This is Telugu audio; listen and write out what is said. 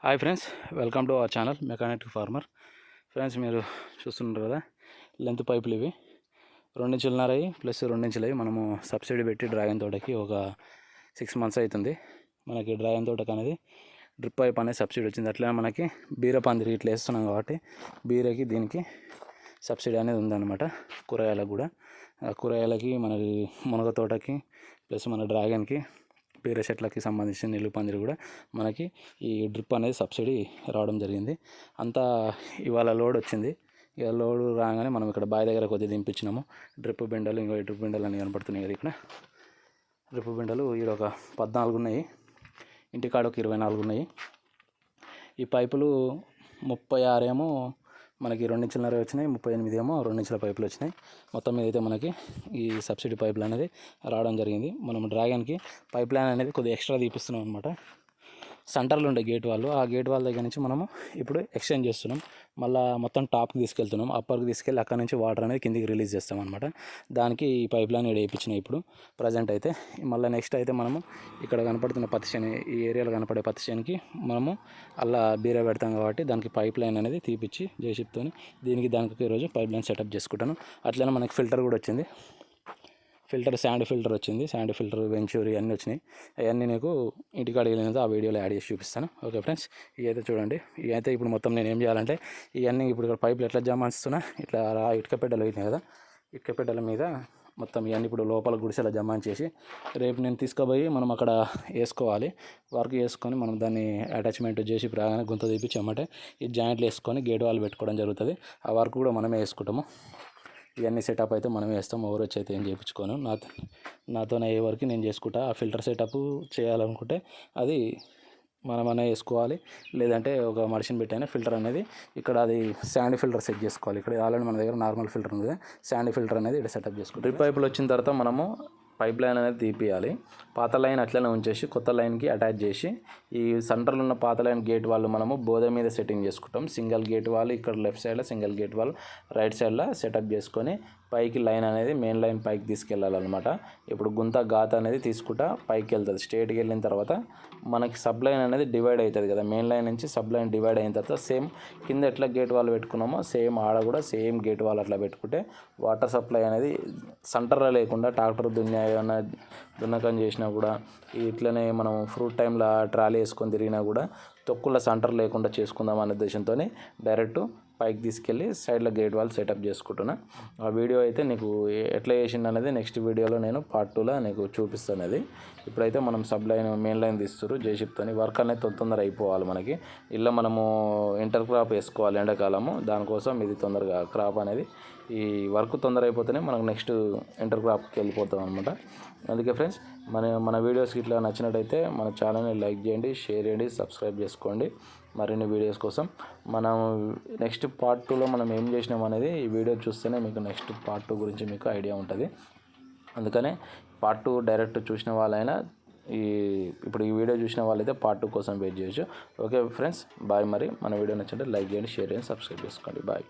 Hi friends, welcome to our channel mechanic farmer. Friends, మీరు చూస్తున్నారు కదా, లెంత్ పైపులు ఇవి 2 ఇంచులన్నర ప్లస్ 2 ఇంచులు మనము సబ్సిడీ పెట్టి డ్రాగన్ తోటకి ఒక 6 months అవుతుంది. మనకి డ్రాగన్ తోటకి అనేది డ్రిప్ పైప్ అనేది సబ్సిడీ వచ్చింది. అట్లా మనకి బీర పందిరి ఇట్లా వేస్తున్నాం కాబట్టి బీరకి దీనికి సబ్సిడీ అనేది ఉందన్నమాట. కూరగాయలకు కూడా, కూరగాయలకి మనకి మునగ తోటకి ప్లస్ మన డ్రాగన్కి బీర చెట్లకి సంబంధించిన నిలువు పందిరి కూడా మనకి ఈ డ్రిప్ అనేది సబ్సిడీ రావడం జరిగింది. అంతా ఇవాళ లోడ్ వచ్చింది. ఇక లోడ్ రాగానే మనం ఇక్కడ బావి దగ్గర కొద్దిగా దింపించినాము. డ్రిప్ బిండలు, ఇంకో డ్రిప్ బిండలు అన్నీ కనపడుతున్నాయి కదా. ఇక్కడ డ్రిప్ బిండలు ఈడ ఒక 14 ఉన్నాయి, ఇంటికాడ ఒక 24 ఉన్నాయి. ఈ పైపులు 36 ఏమో మనకి 2 ఇంచులన్నర వచ్చినాయి, 38 ఏమో 2 ఇంచుల పైపులు వచ్చినాయి. మొత్తం మీద అయితే మనకి ఈ సబ్సిడీ పైపులు అనేది రావడం జరిగింది. మనం డ్రాగన్కి పైప్ లైన్ అనేది కొద్దిగా ఎక్స్ట్రా తీపిస్తున్నాం అనమాట. సెంటర్లో ఉండే గేట్ వాళ్ళు, ఆ గేట్ వాళ్ళ దగ్గర నుంచి మనము ఇప్పుడు ఎక్స్చేంజ్ చేస్తున్నాం. మళ్ళీ మొత్తం టాప్కి తీసుకెళ్తున్నాం. అప్పర్కి తీసుకెళ్ళి అక్కడ నుంచి వాటర్ అనేది కిందికి రిలీజ్ చేస్తాం అనమాట. దానికి ఈ పైప్ లైన్ వేయించినాయి ఇప్పుడు ప్రజెంట్ అయితే. మళ్ళీ నెక్స్ట్ అయితే మనము ఇక్కడ కనపడుతున్న పత్తి చేను, ఈ ఏరియాలో కనపడే పత్తి చేనుకి మనము అలా బీర పెడతాం కాబట్టి దానికి పైప్ లైన్ అనేది తీపిచ్చి జేసీబీతో దానికి ఈరోజు పైప్ లైన్ సెటప్ చేసుకుంటాను. అట్లనే మనకి ఫిల్టర్ కూడా వచ్చింది. శాండ్ ఫిల్టర్ వచ్చింది. శాండ్ ఫిల్టర్, వెంచూరి అన్నీ వచ్చినాయి. అవన్నీ నీకు ఇంటికాడ వెళ్ళినది ఆ వీడియోలో యాడ్ చేసి చూపిస్తాను. ఓకే ఫ్రెండ్స్, ఇవైతే చూడండి. ఇవైతే ఇప్పుడు మొత్తం నేను ఏం చేయాలంటే, ఇవన్నీ ఇప్పుడు ఇక్కడ పైపులు ఎట్లా జమాయిస్తున్నా, ఇట్లా ఇటుక పెట్టెలు అవుతున్నాయి కదా, ఇటుక పెట్టెల మీద మొత్తం ఇవన్నీ ఇప్పుడు లోపల గుడిసెలా జమాయించేసి రేపు నేను తీసుకుపోయి మనం అక్కడ వేసుకోవాలి. వర్క్ చేసుకొని మనం దాన్ని అటాచ్మెంట్ చేసి రాగానే గుంత తీపిచ్చి అమ్మటే ఈ జాయింట్లు వేసుకొని గేట్ వాళ్ళు పెట్టుకోవడం జరుగుతుంది. ఆ వర్క్ కూడా మనమే వేసుకుంటాము. ఇవన్నీ సెటప్ అయితే మనం వేస్తాం. ఓవర్ వచ్చి అయితే ఏం చేయించుకోను. నాతోనే ఏ వరకు నేను చేసుకుంటా. ఆ ఫిల్టర్ సెటప్ చేయాలనుకుంటే అది మనమనే వేసుకోవాలి, లేదంటే ఒక మనిషిని పెట్టైనా ఫిల్టర్ అనేది ఇక్కడ అది శాండ్ ఫిల్టర్ సెట్ చేసుకోవాలి. ఇక్కడ ఆల్రెడీ మన దగ్గర నార్మల్ ఫిల్టర్ ఉంది, శాండ్ ఫిల్టర్ అనేది ఇక్కడ సెటప్ చేసుకోవాలి. డ్రిప్ పైపులు వచ్చిన తర్వాత మనము పైప్ లైన్ అనేది తీపియాలి. పాత లైన్ అట్లనే ఉంచేసి కొత్త లైన్కి అటాచ్ చేసి ఈ సెంటర్లో ఉన్న పాత లైన్ గేట్ వాళ్ళు మనము బోధ మీద సెట్టింగ్ చేసుకుంటాం. సింగిల్ గేట్ వాళ్ళు ఇక్కడ లెఫ్ట్ సైడ్లో, సింగిల్ గేట్ వాళ్ళు రైట్ సైడ్లో సెటప్ చేసుకొని పైకి లైన్ అనేది మెయిన్ లైన్ పైకి తీసుకెళ్ళాలన్నమాట. ఇప్పుడు గుంత గాత అనేది తీసుకుంటా పైకి వెళ్తుంది. స్ట్రేట్కి వెళ్ళిన తర్వాత మనకి సబ్ లైన్ అనేది డివైడ్ అవుతుంది కదా, మెయిన్ లైన్ నుంచి సబ్ లైన్ డివైడ్ అయిన తర్వాత సేమ్ కింద ఎట్లా గేట్ వాళ్ళు పెట్టుకున్నామో సేమ్ ఆడ కూడా సేమ్ గేట్ వాళ్ళు అట్లా పెట్టుకుంటే వాటర్ సప్లై అనేది సెంటర్లో లేకుండా ట్రాక్టర్ ఏమన్నా దున్నకం చేసినా కూడా, ఇట్లనే మనం ఫ్రూట్ టైంలో ట్రాలీ వేసుకొని తిరిగినా కూడా తొక్కుల సెంటర్ లేకుండా చేసుకుందాం అనే ఉద్దేశంతో డైరెక్ట్ పైకి తీసుకెళ్ళి సైడ్లో గేట్ వాళ్ళు సెటప్ చేసుకుంటున్నా. ఆ వీడియో అయితే నీకు ఎట్లా చేసింది అనేది నెక్స్ట్ వీడియోలో నేను పార్ట్ 2లో నీకు చూపిస్తాను. అది ఇప్పుడైతే మనం సబ్ లైన్ మెయిన్ లైన్ తీస్తారు జేసీబీతో. వర్క్ అనేది తొందర అయిపోవాలి మనకి. ఇలా మనము ఇంటర్ క్రాప్ వేసుకోవాలి ఎండాకాలము, దానికోసం ఇది తొందరగా క్రాప్ అనేది ఈ వర్క్ తొందర అయిపోతేనే మనకు నెక్స్ట్ ఇంటర్ క్రాప్కి వెళ్ళిపోతాం అనమాట. అందుకే ఫ్రెండ్స్, మన వీడియోస్కి ఇట్లా నచ్చినట్టయితే మన ఛానల్ని లైక్ చేయండి, షేర్ చేయండి, సబ్స్క్రైబ్ చేసుకోండి. మరిన్ని వీడియోస్ కోసం మనం నెక్స్ట్ పార్ట్ 2లో మనం ఏం చేసినాం అనేది ఈ వీడియో చూస్తేనే మీకు నెక్స్ట్ పార్ట్ 2 గురించి మీకు ఐడియా ఉంటుంది. అందుకనే పార్ట్ 2 డైరెక్ట్ చూసిన వాళ్ళైనా ఇప్పుడు ఈ వీడియో చూసిన వాళ్ళైతే పార్ట్ 2 కోసం వెయిట్ చేయొచ్చు. Okay friends, bye. మరి మన వీడియో నచ్చితే లైక్ చేయండి, షేర్ చేయండి, సబ్స్క్రైబ్ చేసుకోండి. బాయ్.